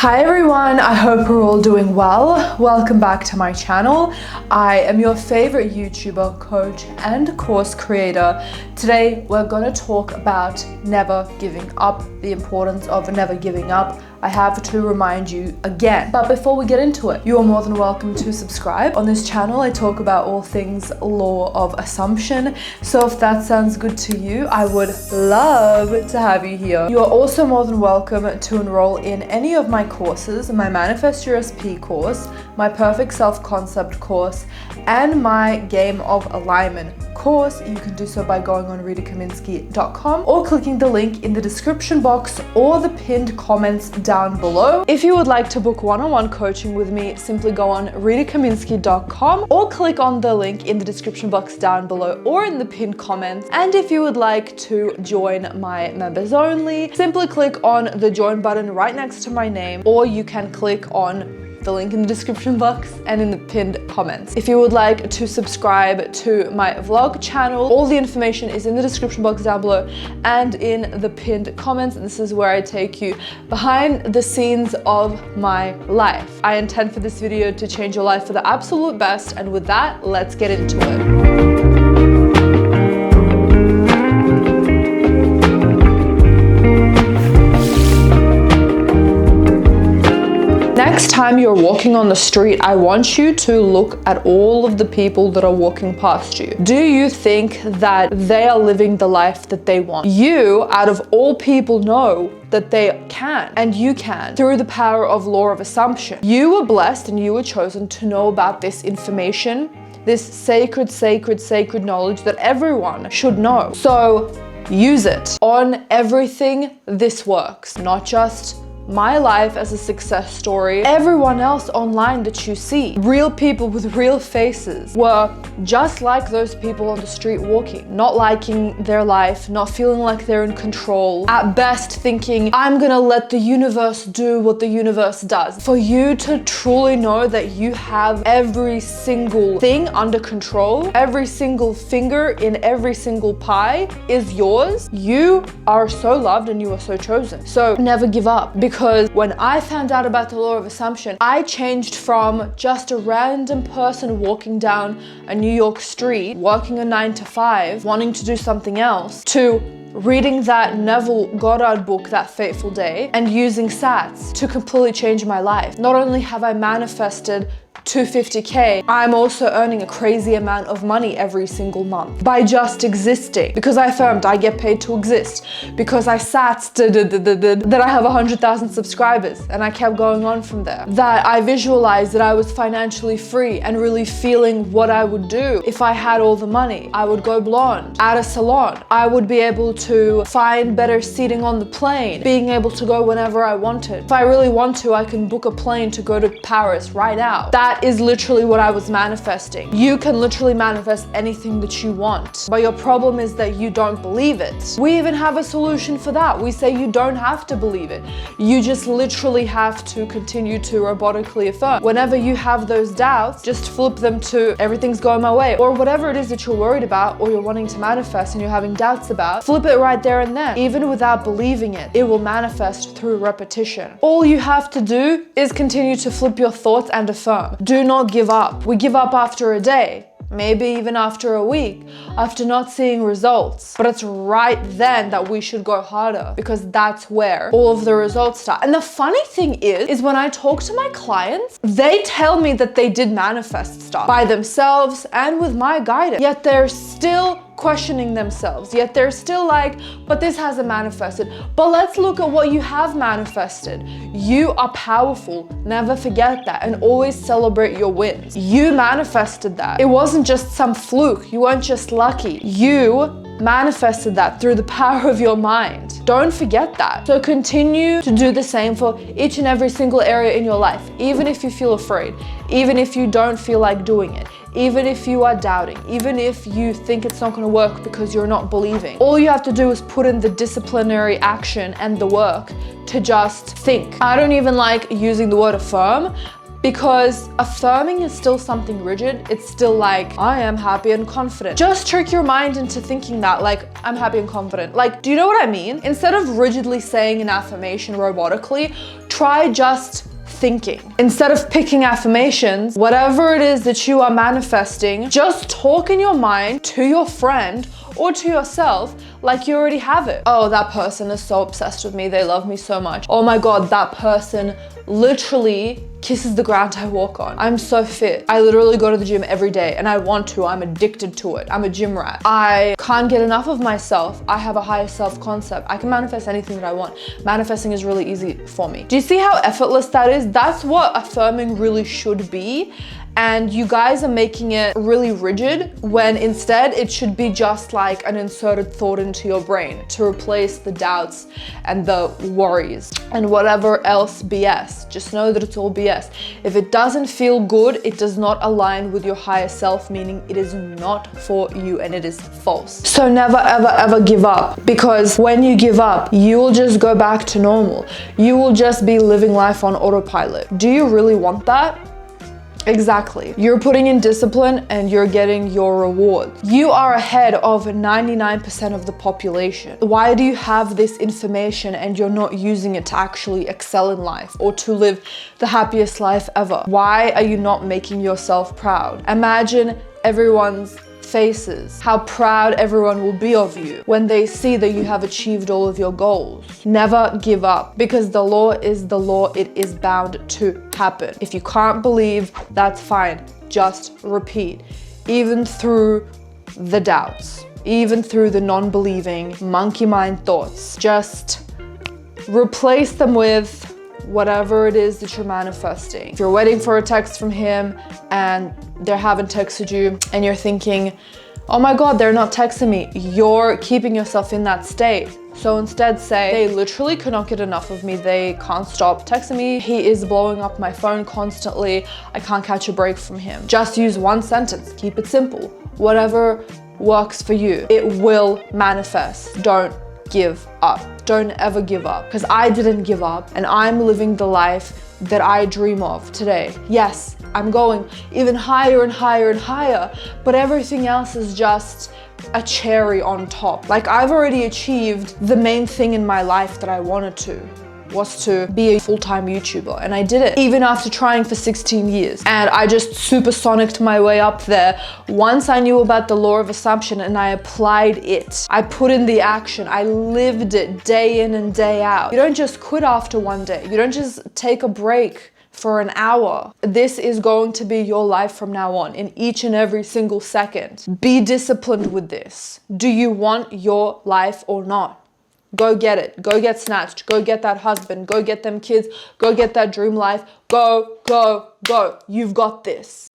Hi everyone, I hope we're all doing well. Welcome back to my channel. I am your favorite YouTuber, coach, and course creator. Today we're going to talk about never giving up, the importance of never giving up. I have to remind you again. But before we get into it, you are more than welcome to subscribe. On this channel, I talk about all things law of assumption. So if that sounds good to you, I would love to have you here. You are also more than welcome to enroll in any of my courses, my Manifest Your SP course, my Perfect Self-Concept course, and my Game of Alignment course. You can do so by going on ritakaminski.com or clicking the link in the description box or the pinned comments down below. If you would like to book one-on-one coaching with me, simply go on ritakaminski.com or click on the link in the description box down below or in the pinned comments. And if you would like to join my members only, simply click on the join button right next to my name, or you can click on the link in the description box and in the pinned comments. If you would like to subscribe to my vlog channel, all the information is in the description box down below and in the pinned comments. This is where I take you behind the scenes of my life. I intend for this video to change your life for the absolute best, and with that, let's get into it. Next time you're walking on the street, I want you to look at all of the people that are walking past you. Do you think that they are living the life that they want? You, out of all people, know that they can, and you can, through the power of law of assumption. You were blessed and you were chosen to know about this information, this sacred knowledge that everyone should know. So use it. On everything, this works, not just my life as a success story. Everyone else online that you see, real people with real faces, were just like those people on the street walking, not liking their life, not feeling like they're in control, at best thinking, I'm gonna let the universe do what the universe does. For you to truly know that you have every single thing under control, every single finger in every single pie is yours, you are so loved and you are so chosen. So never give up. Because when I found out about the law of assumption, I changed from just a random person walking down a New York street, working a 9 to 5, wanting to do something else, to reading that Neville Goddard book, That Fateful Day, and using SATs to completely change my life. Not only have I manifested 250K, I'm also earning a crazy amount of money every single month by just existing. Because I affirmed I get paid to exist. Because I sat that I have 100,000 subscribers, and I kept going on from there. That I visualized that I was financially free and really feeling what I would do if I had all the money. I would go blonde at a salon. I would be able to find better seating on the plane, being able to go whenever I wanted. If I really want to, I can book a plane to go to Paris right now. That is literally what I was manifesting. You can literally manifest anything that you want, but your problem is that you don't believe it. We even have a solution for that. We say you don't have to believe it. You just literally have to continue to robotically affirm. Whenever you have those doubts, just flip them to everything's going my way, or whatever it is that you're worried about or you're wanting to manifest and you're having doubts about, flip it right there and then. Even without believing it, it will manifest through repetition. All you have to do is continue to flip your thoughts and affirm. Do not give up. We give up after a day, maybe even after a week, after not seeing results. But it's right then that we should go harder, because that's where all of the results start. And the funny thing is when I talk to my clients, they tell me that they did manifest stuff by themselves and with my guidance, yet they're still questioning themselves, yet they're still like, but this hasn't manifested. But let's look at what you have manifested. You are powerful. Never forget that, and always celebrate your wins. You manifested that. It wasn't just some fluke. You weren't just lucky. You manifested that through the power of your mind. Don't forget that. So continue to do the same for each and every single area in your life, even if you feel afraid, even if you don't feel like doing it, even if you are doubting, even if you think it's not going to work because you're not believing. All you have to do is put in the disciplinary action and the work to just think. I don't even like using the word affirm, because affirming is still something rigid. It's still like, I am happy and confident. Just trick your mind into thinking that, like, I'm happy and confident. Like, do you know what I mean? Instead of rigidly saying an affirmation robotically, try just thinking. Instead of picking affirmations, whatever it is that you are manifesting, just talk in your mind to your friend or to yourself like you already have it. Oh, that person is so obsessed with me. They love me so much. Oh my God, that person literally kisses the ground I walk on. I'm so fit. I literally go to the gym every day and I want to. I'm addicted to it. I'm a gym rat. I can't get enough of myself. I have a higher self-concept. I can manifest anything that I want. Manifesting is really easy for me. Do you see how effortless that is? That's what affirming really should be. And you guys are making it really rigid when instead it should be just like an inserted thought into your brain to replace the doubts and the worries and whatever else BS. Just know that it's all BS. If it doesn't feel good, it does not align with your higher self, meaning it is not for you and it is false. So never, ever, ever give up, because when you give up, you will just go back to normal. You will just be living life on autopilot. Do you really want that? Exactly. You're putting in discipline and you're getting your reward. You are ahead of 99% of the population. Why do you have this information and you're not using it to actually excel in life or to live the happiest life ever? Why are you not making yourself proud? Imagine everyone's faces, how proud everyone will be of you when they see that you have achieved all of your goals. Never give up, because the law is the law. It is bound to happen. If you can't believe, that's fine. Just repeat, even through the doubts, even through the non-believing monkey mind thoughts. Just replace them with whatever it is that you're manifesting. If you're waiting for a text from him and they haven't texted you and you're thinking, oh my God, they're not texting me, you're keeping yourself in that state. So instead say, they literally cannot get enough of me. They can't stop texting me. He is blowing up my phone constantly. I can't catch a break from him. Just use one sentence. Keep it simple. Whatever works for you, it will manifest. Don't give up. Don't ever give up, because I didn't give up and I'm living the life that I dream of today. Yes, I'm going even higher and higher and higher, but everything else is just a cherry on top. Like, I've already achieved the main thing in my life that I wanted to, was to be a full-time YouTuber, and I did it even after trying for 16 years. And I just supersonicked my way up there once I knew about the law of assumption and I applied it. I put in the action. I lived it day in and day out. You don't just quit after one day. You don't just take a break for an hour. This is going to be your life from now on, in each and every single second. Be disciplined with this. Do you want your life or not? Go get it. Go get snatched. Go get that husband. Go get them kids. Go get that dream life. Go, go, go. You've got this.